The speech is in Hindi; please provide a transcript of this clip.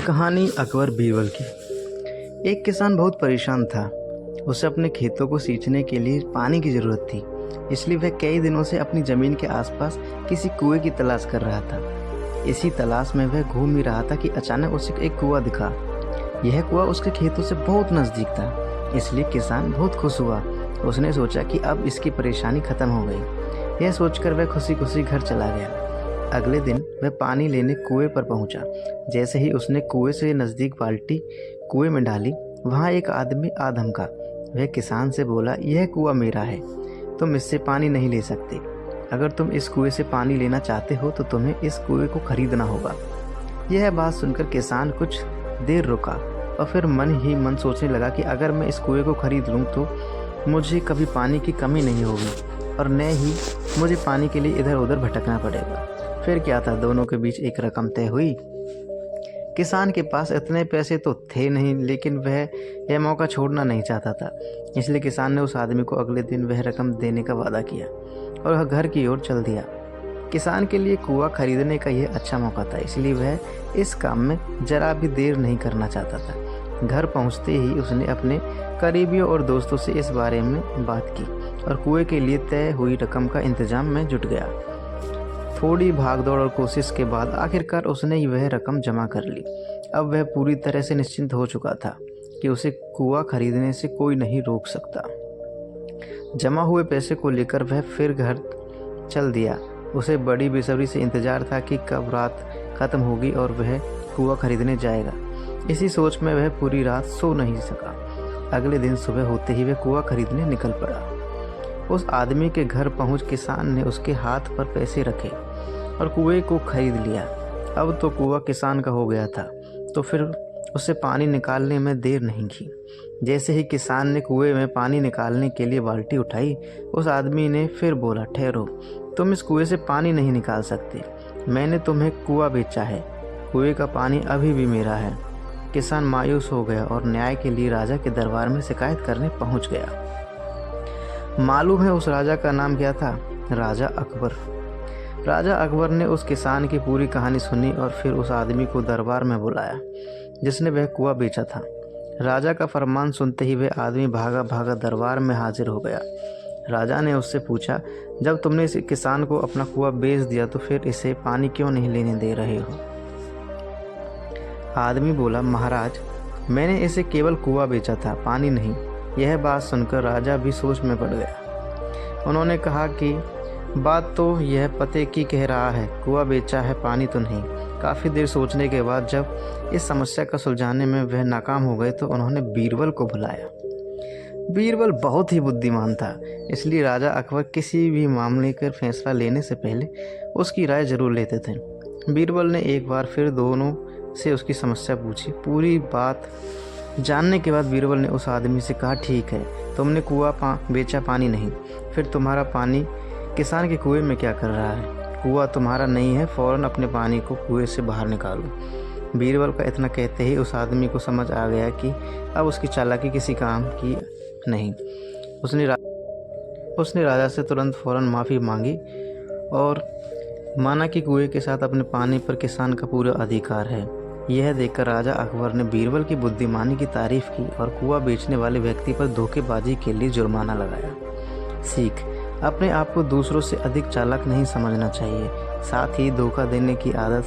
कहानी अकबर बीरबल की। एक किसान बहुत परेशान था। उसे अपने खेतों को सींचने के लिए पानी की ज़रूरत थी, इसलिए वह कई दिनों से अपनी ज़मीन के आसपास किसी कुएं की तलाश कर रहा था। इसी तलाश में वह घूम ही रहा था कि अचानक उसे एक कुआं दिखा। यह कुआं उसके खेतों से बहुत नज़दीक था, इसलिए किसान बहुत खुश हुआ। उसने सोचा कि अब इसकी परेशानी ख़त्म हो गई। यह सोचकर वह खुशी खुशी घर चला गया। अगले दिन वह पानी लेने कुएं पर पहुंचा। जैसे ही उसने कुएं से नज़दीक बाल्टी कुएं में डाली, वहां एक आदमी आ धमका। वह किसान से बोला, यह कुआं मेरा है, तुम इससे पानी नहीं ले सकते। अगर तुम इस कुएं से पानी लेना चाहते हो तो तुम्हें इस कुएं को खरीदना होगा। यह बात सुनकर किसान कुछ देर रुका और फिर मन ही मन सोचने लगा कि अगर मैं इस कुएं को खरीद लूँ तो मुझे कभी पानी की कमी नहीं होगी और न ही मुझे पानी के लिए इधर उधर भटकना पड़ेगा। फिर क्या था, दोनों के बीच एक रकम तय हुई। किसान के पास इतने पैसे तो थे नहीं, लेकिन वह यह मौका छोड़ना नहीं चाहता था। इसलिए किसान ने उस आदमी को अगले दिन वह रकम देने का वादा किया और वह घर की ओर चल दिया। किसान के लिए कुआं खरीदने का यह अच्छा मौका था, इसलिए वह इस काम में जरा भी देर नहीं करना चाहता था। घर पहुंचते ही उसने अपने करीबियों और दोस्तों से इस बारे में बात की और कुएं के लिए तय हुई रकम का इंतजाम में जुट गया। थोड़ी भागदौड़ और कोशिश के बाद आखिरकार उसने वह रकम जमा कर ली। अब वह पूरी तरह से निश्चिंत हो चुका था कि उसे कुआं खरीदने से कोई नहीं रोक सकता। जमा हुए पैसे को लेकर वह फिर घर चल दिया। उसे बड़ी बेसब्री से इंतजार था कि कब रात खत्म होगी और वह कुआं खरीदने जाएगा। इसी सोच में वह पूरी रात सो नहीं सका। अगले दिन सुबह होते ही वह कुआं खरीदने निकल पड़ा। उस आदमी के घर पहुंच किसान ने उसके हाथ पर पैसे रखे और कुएं को खरीद लिया। अब तो कुआं किसान का हो गया था, तो फिर उसे पानी निकालने में देर नहीं की। जैसे ही किसान ने कुएं में पानी निकालने के लिए बाल्टी उठाई, उस आदमी ने फिर बोला, ठहरो, तुम इस कुएं से पानी नहीं निकाल सकते। मैंने तुम्हें कुआं बेचा है, कुएं का पानी अभी भी मेरा है। किसान मायूस हो गया और न्याय के लिए राजा के दरबार में शिकायत करने पहुंच गया। मालूम है उस राजा का नाम क्या था? राजा अकबर। राजा अकबर ने उस किसान की पूरी कहानी सुनी और फिर उस आदमी को दरबार में बुलाया जिसने वह कुआं बेचा था। राजा का फरमान सुनते ही वह आदमी भागा भागा दरबार में हाजिर हो गया। राजा ने उससे पूछा, जब तुमने इस किसान को अपना कुआं बेच दिया तो फिर इसे पानी क्यों नहीं लेने दे रहे हो? आदमी बोला, महाराज, मैंने इसे केवल कुआं बेचा था, पानी नहीं। यह बात सुनकर राजा भी सोच में पड़ गया। उन्होंने कहा कि बात तो यह पते की कह रहा है, कुआं बेचा है, पानी तो नहीं। काफ़ी देर सोचने के बाद जब इस समस्या का सुलझाने में वह नाकाम हो गए तो उन्होंने बीरबल को बुलाया। बीरबल बहुत ही बुद्धिमान था, इसलिए राजा अकबर किसी भी मामले का फैसला लेने से पहले उसकी राय जरूर लेते थे। बीरबल ने एक बार फिर दोनों से उसकी समस्या पूछी। पूरी बात जानने के बाद बीरबल ने उस आदमी से कहा, ठीक है, तुमने कुआं बेचा, पानी नहीं, फिर तुम्हारा पानी किसान के कुएं में क्या कर रहा है? कुआं तुम्हारा नहीं है, फौरन अपने पानी को कुएं से बाहर निकालो। बीरबल का इतना कहते ही उस आदमी को समझ आ गया कि अब उसकी चालाकी किसी काम की नहीं। उसने राजा से तुरंत फौरन माफ़ी मांगी और माना कि कुएं के साथ अपने पानी पर किसान का पूरा अधिकार है। यह देखकर राजा अकबर ने बीरबल की बुद्धिमानी की तारीफ की और कुआं बेचने वाले व्यक्ति पर धोखेबाजी के लिए जुर्माना लगाया। सीख: अपने आप को दूसरों से अधिक चालाक नहीं समझना चाहिए, साथ ही धोखा देने की आदत